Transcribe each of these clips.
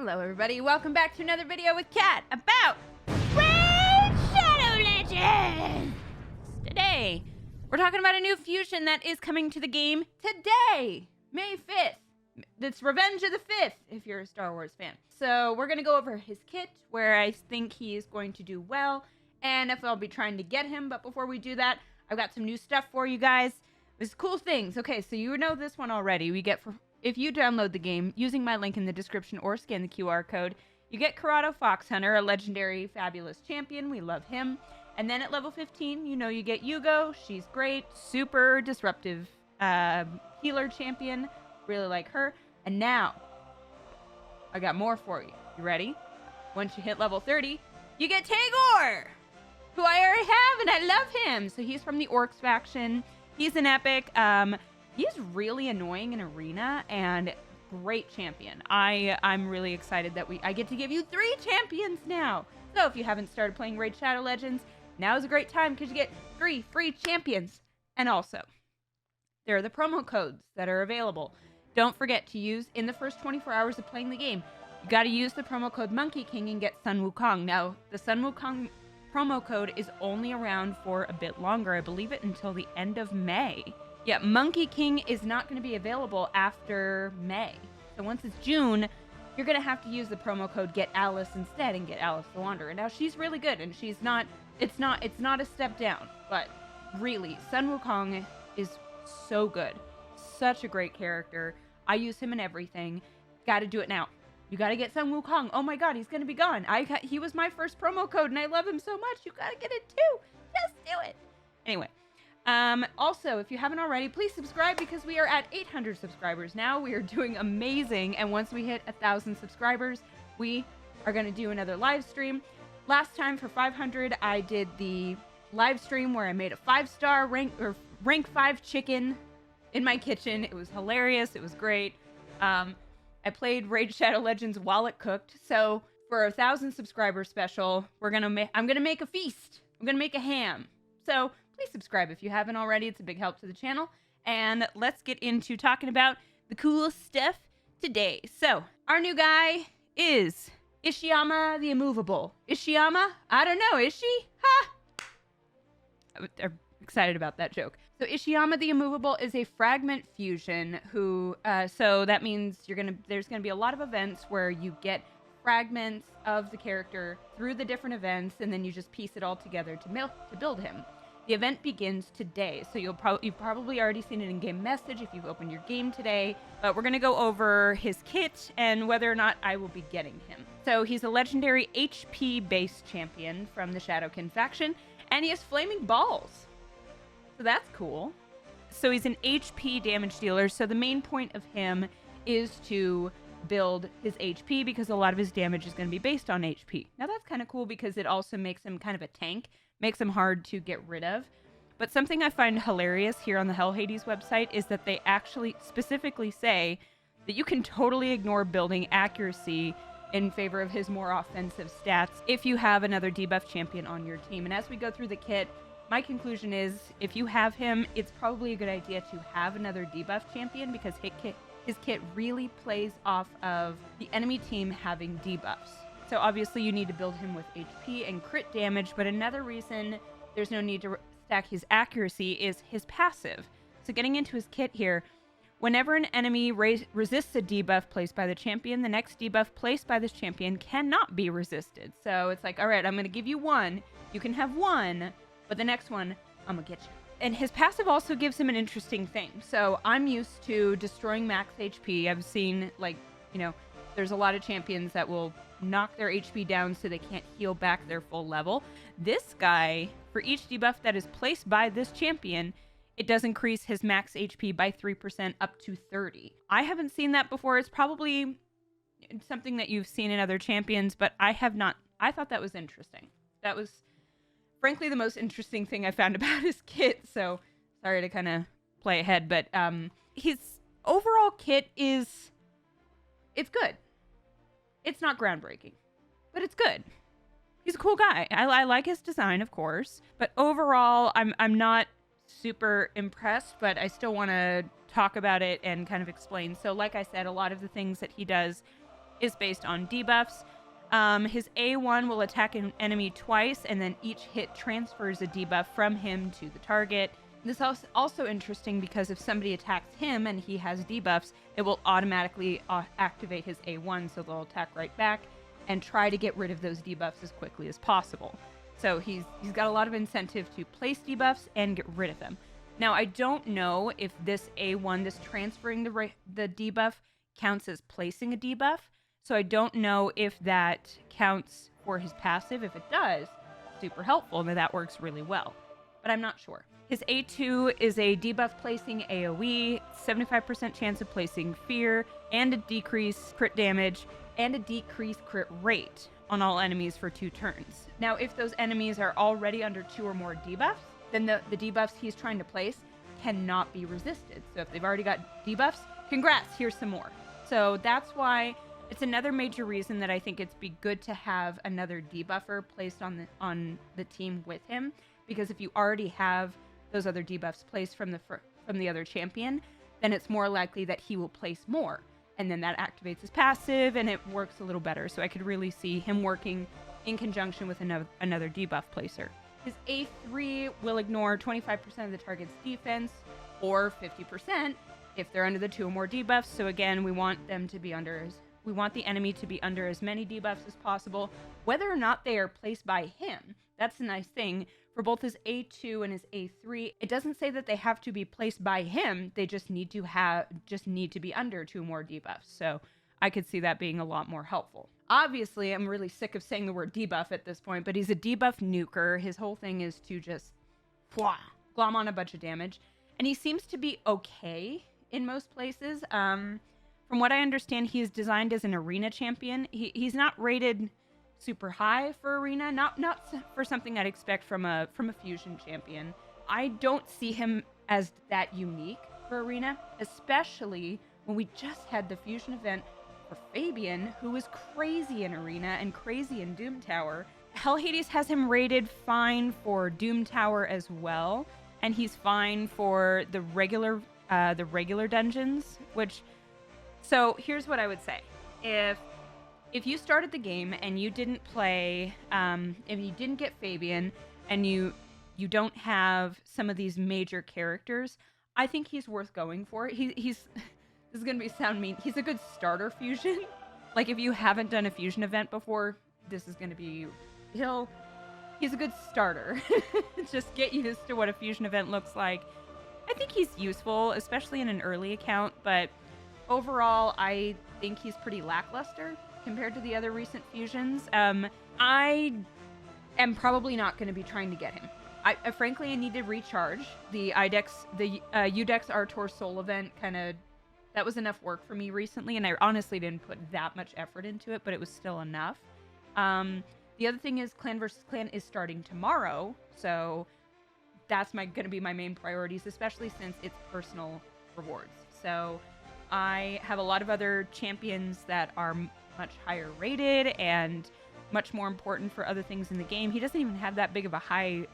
Hello everybody, welcome back to another video with Kat about Raid Shadow Legends! Today, we're talking about a new fusion that is coming to the game today, May 5th. It's Revenge of the 5th, if you're a Star Wars fan. So we're going to go over his kit, where I think he is going to do well, and if I'll be trying to get him. But before we do that, I've got some new stuff for you guys. There's cool things. Okay, so you know this one already. We get if you download the game using my link in the description or scan the QR code, you get Corrado Foxhunter, a legendary fabulous champion. We love him. And then at level 15, you know you get Yugo. She's great. Super disruptive healer champion. Really like her. And now, I got more for you. You ready? Once you hit level 30, you get Tagor, who I already have, and I love him. So he's from the Orcs faction. He's an epic. He's really annoying in arena and great champion. I'm really excited that I get to give you 3 champions now. So if you haven't started playing Raid Shadow Legends, now is a great time because you get 3 free champions. And also, there are the promo codes that are available. Don't forget to use in the first 24 hours of playing the game. You got to use the promo code Monkey King and get Sun Wukong. Now, the Sun Wukong promo code is only around for a bit longer. I believe it until the end of May. Yeah, Monkey King is not going to be available after May. So once it's June, you're going to have to use the promo code Get Alice instead and get Alice the Wanderer. Now, she's really good, and she's not, it's not a step down, but really, Sun Wukong is so good. Such a great character. I use him in everything. Got to do it now. You got to get Sun Wukong. Oh my god, he's going to be gone. He was my first promo code, and I love him so much. You got to get it too. Just do it. Anyway. Also, if you haven't already, please subscribe because we are at 800 subscribers now. We are doing amazing. And once we hit 1,000 subscribers, we are going to do another live stream. Last time for 500, I did the live stream where I made a 5-star rank 5 chicken in my kitchen. It was hilarious. It was great. I played Raid Shadow Legends while it cooked. So for 1,000 subscriber special, I'm going to make a feast. I'm going to make a ham. So please subscribe if you haven't already. It's a big help to the channel. And let's get into talking about the cool stuff today. So, our new guy is Ishyama the Immovable. Ishyama? I don't know. Is she? Ha! I'm excited about that joke. So, Ishyama the Immovable is a fragment fusion who, so that means there's gonna be a lot of events where you get fragments of the character through the different events, and then you just piece it all together to build him. The event begins today, so you've probably already seen it in game message if you've opened your game today, but we're going to go over his kit and whether or not I will be getting him. So he's a legendary HP-based champion from the Shadowkin faction, and he has flaming balls. So that's cool. So he's an HP damage dealer, so the main point of him is to build his HP because a lot of his damage is going to be based on HP. Now that's kind of cool because it also makes him kind of a tank. Makes them hard to get rid of. But something I find hilarious here on the Hell Hades website is that they actually specifically say that you can totally ignore building accuracy in favor of his more offensive stats if you have another debuff champion on your team. And as we go through the kit, my conclusion is if you have him, it's probably a good idea to have another debuff champion because his kit really plays off of the enemy team having debuffs. So obviously you need to build him with HP and crit damage, but another reason there's no need to stack his accuracy is his passive. So getting into his kit here, whenever an enemy resists a debuff placed by the champion, the next debuff placed by this champion cannot be resisted. So it's like, all right, I'm going to give you 1. You can have 1, but the next one, I'm going to get you. And his passive also gives him an interesting thing. So I'm used to destroying max HP. I've seen, there's a lot of champions that will knock their HP down so they can't heal back their full level. This guy, for each debuff that is placed by this champion, it does increase his max HP by 3% up to 30. I haven't seen that before. It's probably something that you've seen in other champions, but I have not. I thought that was interesting. That was, frankly, the most interesting thing I found about his kit, so sorry to kind of play ahead, but his overall kit it's good. It's not groundbreaking, but it's good. He's a cool guy. I like his design, of course, but overall, I'm not super impressed, but I still want to talk about it and kind of explain. So like I said, a lot of the things that he does is based on debuffs. His A1 will attack an enemy twice, and then each hit transfers a debuff from him to the target. This is also interesting because if somebody attacks him and he has debuffs, it will automatically activate his A1, so they'll attack right back and try to get rid of those debuffs as quickly as possible. So he's got a lot of incentive to place debuffs and get rid of them. Now, I don't know if this A1, this transferring the debuff, counts as placing a debuff. So I don't know if that counts for his passive. If it does, super helpful, and that works really well. But I'm not sure. His A2 is a debuff placing AoE, 75% chance of placing fear, and a decrease crit damage, and a decrease crit rate on all enemies for 2 turns. Now, if those enemies are already under 2 or more debuffs, then the debuffs he's trying to place cannot be resisted. So if they've already got debuffs, congrats, here's some more. So that's why it's another major reason that I think it's be good to have another debuffer placed on the team with him, because if you already have those other debuffs placed from the other champion, then it's more likely that he will place more, and then that activates his passive and it works a little better. So I could really see him working in conjunction with another debuff placer. His A3 will ignore 25% of the target's defense, or 50% if they're under the 2 or more debuffs. So again, we want the enemy to be under as many debuffs as possible, whether or not they are placed by him. That's the nice thing. For both his A2 and his A3, it doesn't say that they have to be placed by him. They just need to be under 2 more debuffs. So I could see that being a lot more helpful. Obviously, I'm really sick of saying the word debuff at this point, but he's a debuff nuker. His whole thing is to just glom on a bunch of damage. And he seems to be okay in most places. From what I understand, he is designed as an arena champion. He's not rated super high for arena, not for something I'd expect from a fusion champion. I don't see him as that unique for arena, especially when we just had the fusion event for Fabian, who was crazy in arena and crazy in Doom Tower. Hell Hades has him rated fine for Doom Tower as well, and he's fine for the regular dungeons, which... So here's what I would say. If you started the game and you didn't play, if you didn't get Fabian, and you don't have some of these major characters, I think he's worth going for. He's this is gonna sound mean. He's a good starter fusion. Like, if you haven't done a fusion event before, this is gonna be... He's a good starter. Just get used to what a fusion event looks like. I think he's useful, especially in an early account, but overall, I think he's pretty lackluster compared to the other recent fusions. I am probably not going to be trying to get him. I frankly, I need to recharge. The Udex Artor Soul event that was enough work for me recently, and I honestly didn't put that much effort into it, but it was still enough. The other thing is Clan vs. Clan is starting tomorrow, so that's going to be my main priorities, especially since it's personal rewards. So I have a lot of other champions that are much higher rated and much more important for other things in the game. He doesn't even have that high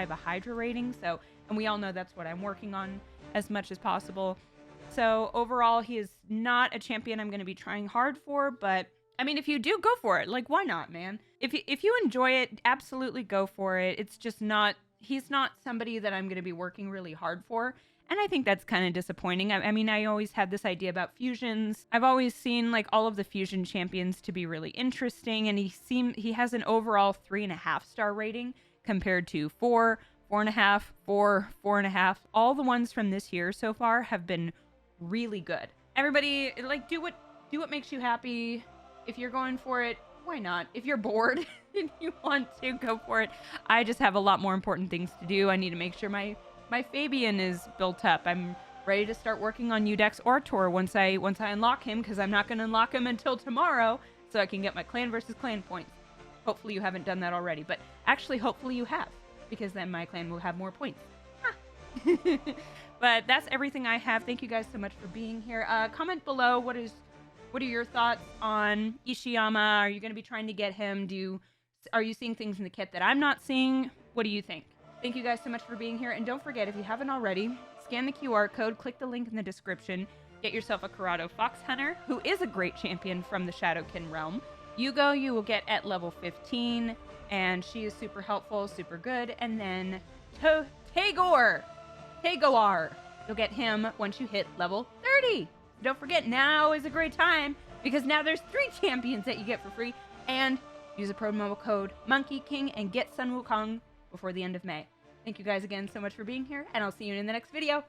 of a Hydra rating, so, and we all know that's what I'm working on as much as possible. So overall, he is not a champion I'm going to be trying hard for, but I mean, if you do, go for it. Like, why not, man? If you enjoy it, absolutely go for it. It's just not, he's not somebody that I'm going to be working really hard for. And I think that's kind of disappointing. I mean, I always had this idea about fusions. I've always seen like all of the fusion champions to be really interesting. And he has an overall 3.5 star rating compared to 4, 4.5, 4, 4.5. All the ones from this year so far have been really good. Everybody, like, do what makes you happy. If you're going for it, why not? If you're bored and you want to, go for it. I just have a lot more important things to do. I need to make sure my Fabian is built up. I'm ready to start working on Udex Artor once I unlock him, because I'm not going to unlock him until tomorrow, so I can get my clan versus clan points. Hopefully you haven't done that already, but actually hopefully you have, because then my clan will have more points. But that's everything I have. Thank you guys so much for being here. Comment below, what are your thoughts on Ishyama? Are you going to be trying to get him? Are you seeing things in the kit that I'm not seeing? What do you think? Thank you guys so much for being here. And don't forget, if you haven't already, scan the QR code, click the link in the description. get yourself a Corrado Fox Hunter, who is a great champion from the Shadowkin realm. Yugo, you will get at level 15, and she is super helpful, super good. And then Tagor, you'll get him once you hit level 30. Don't forget, now is a great time because now there's 3 champions that you get for free. And use a promo code Monkey King and get Sun Wukong before the end of May. Thank you guys again so much for being here, and I'll see you in the next video.